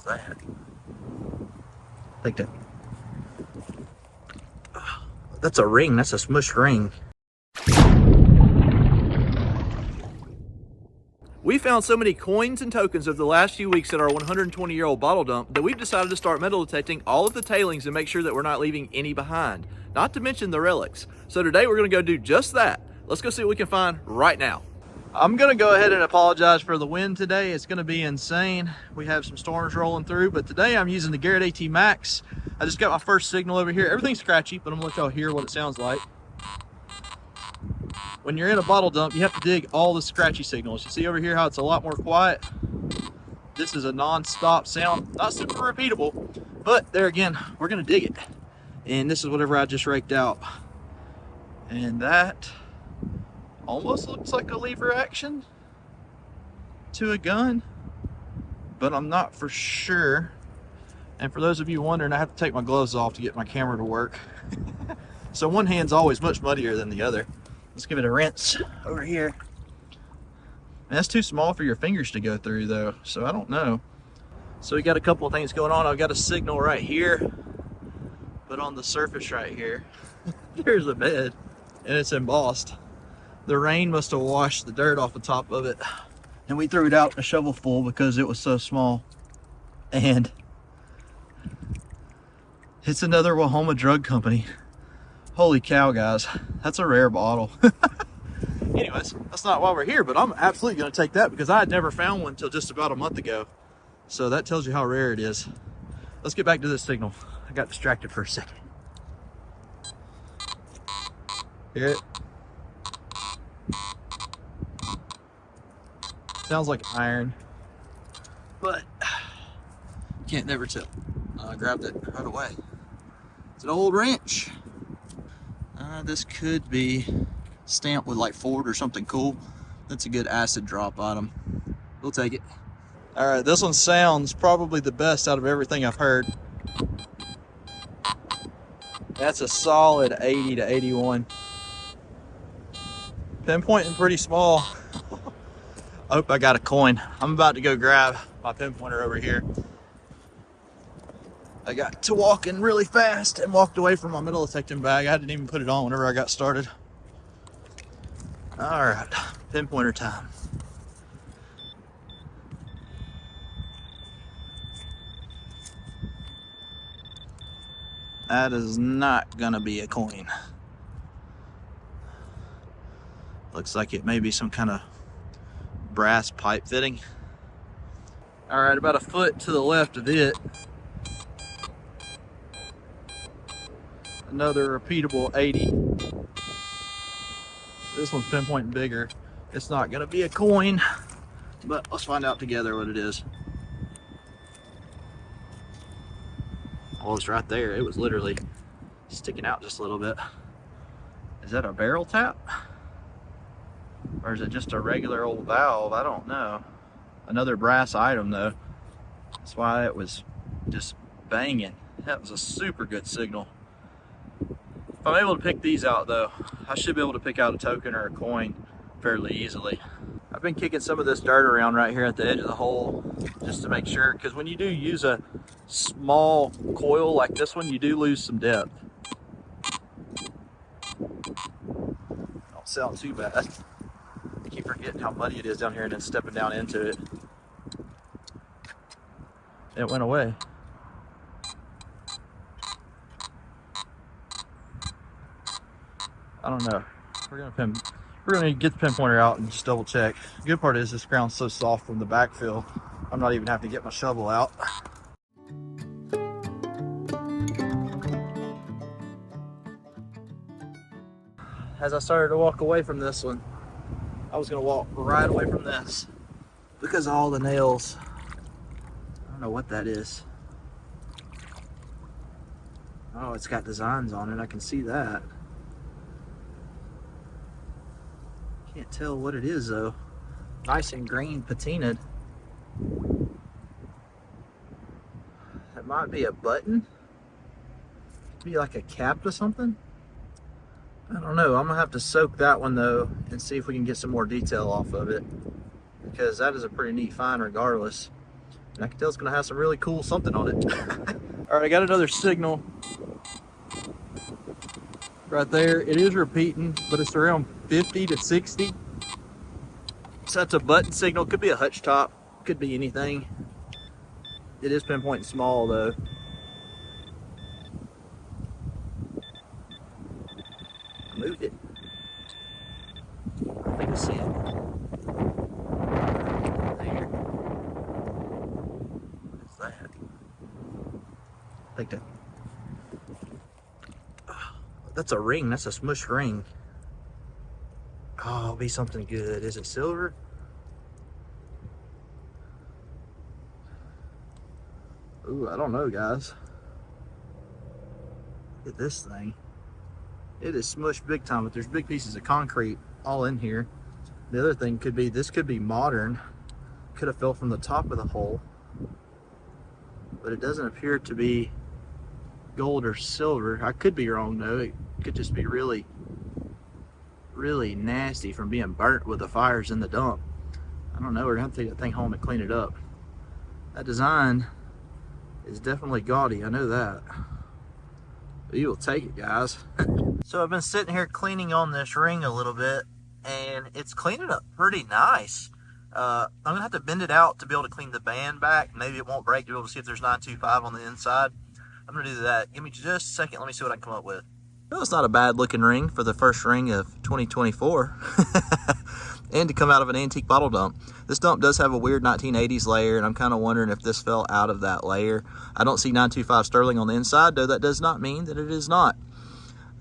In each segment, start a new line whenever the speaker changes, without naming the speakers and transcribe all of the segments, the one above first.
that? I think that's a ring. That's a smushed ring. We found so many coins and tokens over the last few weeks at our 120-year-old bottle dump that we've decided to start metal detecting all of the tailings and make sure that we're not leaving any behind, not to mention the relics. So today we're gonna go do just that. Let's go see what we can find right now. I'm gonna go ahead and apologize for the wind today. It's gonna be insane. We have some storms rolling through, but today I'm using the Garrett ATmax. I just got my first signal over here. Everything's scratchy, but I'm gonna let y'all hear what it sounds like. When you're in a bottle dump, you have to dig all the scratchy signals. You see over here how it's a lot more quiet? This is a non-stop sound, not super repeatable, but there again, we're gonna dig it. And this is whatever I just raked out. And that almost looks like a lever action to a gun, but I'm not for sure. And for those of you wondering, I have to take my gloves off to get my camera to work. So one hand's always much muddier than the other. Let's give it a rinse over here. And that's too small for your fingers to go through though, so I don't know. So we got a couple of things going on. I've got a signal right here, but on the surface right here, there's a bed and it's embossed. The rain must have washed the dirt off the top of it. And we threw it out in a shovel full because it was so small. And it's another Wahoma drug company. Holy cow, guys, that's a rare bottle. Anyways, that's not why we're here, but I'm absolutely gonna take that because I had never found one until just about a month ago. So that tells you how rare it is. Let's get back to this signal. I got distracted for a second. Hear it? Sounds like iron, but can't never tell. I grabbed it right away. It's an old wrench. This could be stamped with like Ford or something cool. That's a good acid drop item. We'll take it. All right, this one sounds probably the best out of everything I've heard. That's a solid 80 to 81. Pinpointing pretty small. I hope I got a coin. I'm about to go grab my pinpointer over here. I got to walking really fast and walked away from my metal detecting bag. I didn't even put it on whenever I got started. All right, pinpointer time. That is not gonna be a coin. Looks like it may be some kind of brass pipe fitting. All right, about a foot to the left of it, another repeatable 80. This one's pinpointing bigger. It's not gonna be a coin, but let's find out together what it is. Oh, it's right there. It was literally sticking out just a little bit. Is that a barrel tap? Or is it just a regular old valve? I don't know. Another brass item though. That's why it was just banging. That was a super good signal. If I'm able to pick these out though, I should be able to pick out a token or a coin fairly easily. I've been kicking some of this dirt around right here at the edge of the hole just to make sure, because when you do use a small coil like this one, you do lose some depth. Don't sound too bad. I keep forgetting how muddy it is down here and then stepping down into it. It went away. I don't know. We're gonna get the pinpointer out and just double check. The good part is this ground's so soft from the backfill, I'm not even having to get my shovel out. As I started to walk away from this one, I was gonna walk right away from this because of all the nails. I don't know what that is. Oh, it's got designs on it. I can see that. Can't tell what it is though. Nice and green patinaed. That might be a button. Could be like a cap to something. I don't know. I'm gonna have to soak that one though and see if we can get some more detail off of it, because that is a pretty neat find regardless. And I can tell it's gonna have some really cool something on it. All right, I got another signal right there. It is repeating, but it's around 50 to 60. So that's a button signal. Could be a hutch top, could be anything. It is pinpoint small though. I moved it. I think I see it. There. What is that? I think that. That's a ring. That's a smush ring. Oh, it'll be something good. Is it silver? Ooh, I don't know, guys. Look at this thing. It is smushed big time, but there's big pieces of concrete all in here. The other thing could be, this could be modern. Could have fell from the top of the hole. But it doesn't appear to be gold or silver. I could be wrong though. It could just be really nasty from being burnt with the fires in the dump. I don't know. We're gonna have to take that thing home and clean it up. That design is definitely gaudy, I know that. But you will take it, guys. So I've been sitting here cleaning on this ring a little bit, and it's cleaning up pretty nice. I'm gonna have to bend it out to be able to clean the band back. Maybe it won't break to be able to see if there's 925 on the inside. I'm gonna do that. Give me just a second, let me see what I can come up with. Well, it's not a bad looking ring for the first ring of 2024. And to come out of an antique bottle dump. This dump does have a weird 1980s layer, and I'm kind of wondering if this fell out of that layer. I don't see 925 sterling on the inside, though that does not mean that it is not.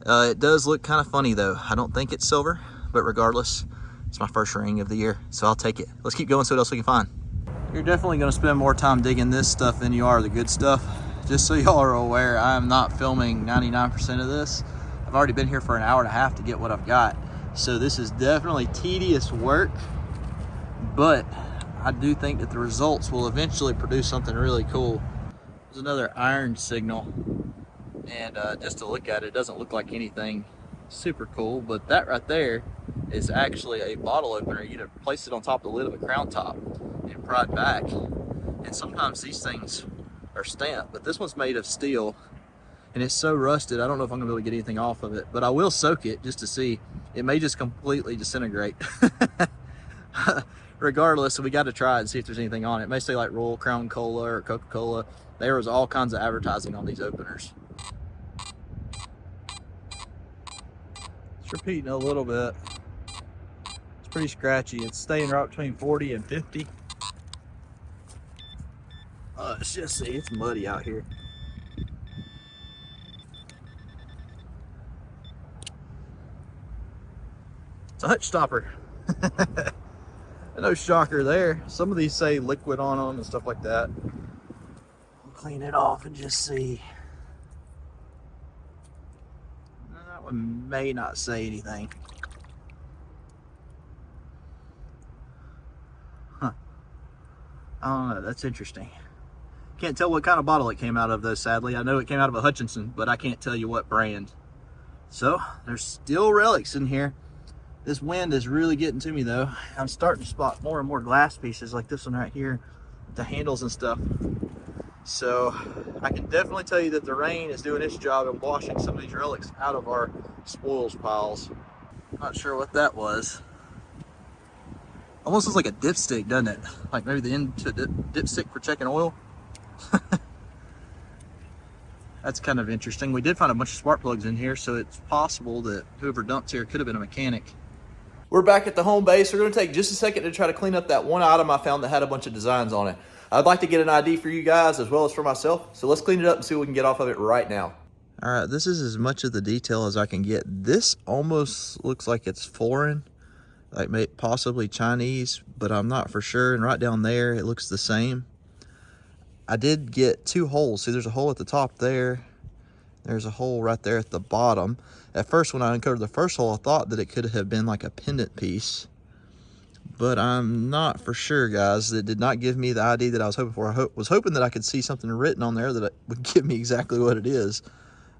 It does look kind of funny though. I don't think it's silver, but regardless, it's my first ring of the year, so I'll take it. Let's keep going, see what else we can find. You're definitely gonna spend more time digging this stuff than you are the good stuff. Just so y'all are aware, I am not filming 99% of this. I've already been here for an hour and a half to get what I've got. So this is definitely tedious work, but I do think that the results will eventually produce something really cool. There's another iron signal, and just to look at it, it doesn't look like anything super cool, but that right there is actually a bottle opener. You'd have placed it on top of the lid of a crown top and pried back. And sometimes these things are stamped, but this one's made of steel, and it's so rusted, I don't know if I'm gonna be able to get anything off of it, but I will soak it just to see. It may just completely disintegrate. Regardless, we got to try it and see if there's anything on it. It may say like Royal Crown Cola or Coca-Cola. There was all kinds of advertising on these openers. It's repeating a little bit. It's pretty scratchy. It's staying right between 40 and 50. Let's just see, it's muddy out here. It's a hutch stopper. No shocker there. Some of these say liquid on them and stuff like that. We'll clean it off and just see. That one may not say anything. Huh. I don't know, that's interesting. Can't tell what kind of bottle it came out of though, sadly. I know it came out of a Hutchinson, but I can't tell you what brand. So, there's still relics in here. This wind is really getting to me though. I'm starting to spot more and more glass pieces like this one right here, the handles and stuff. So I can definitely tell you that the rain is doing its job in washing some of these relics out of our spoils piles. Not sure what that was. Almost looks like a dipstick, doesn't it? Like maybe the end to the dipstick for checking oil. That's kind of interesting. We did find a bunch of spark plugs in here, so it's possible that whoever dumped here could have been a mechanic. We're back at the home base. We're going to take just a second to try to clean up that one item I found that had a bunch of designs on it. I'd like to get an ID for you guys as well as for myself, so let's clean it up and see what we can get off of it right now. All right, this is as much of the detail as I can get. This almost looks like it's foreign, like possibly Chinese, but I'm not for sure. And right down there, it looks the same. I did get two holes. See, there's a hole at the top there. There's a hole right there at the bottom. At first, when I uncovered the first hole, I thought that it could have been like a pendant piece, but I'm not for sure, guys. It did not give me the ID that I was hoping for. I was hoping that I could see something written on there that would give me exactly what it is,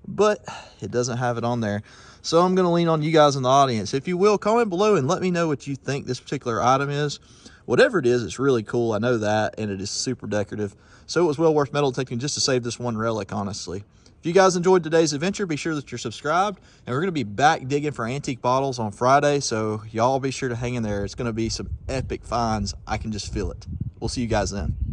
but it doesn't have it on there. So I'm going to lean on you guys in the audience. If you will, comment below and let me know what you think this particular item is. Whatever it is, it's really cool. I know that, and it is super decorative. So it was well worth metal detecting just to save this one relic, honestly. If you guys enjoyed today's adventure, be sure that you're subscribed. And we're going to be back digging for antique bottles on Friday, so y'all be sure to hang in there. It's going to be some epic finds. I can just feel it. We'll see you guys then.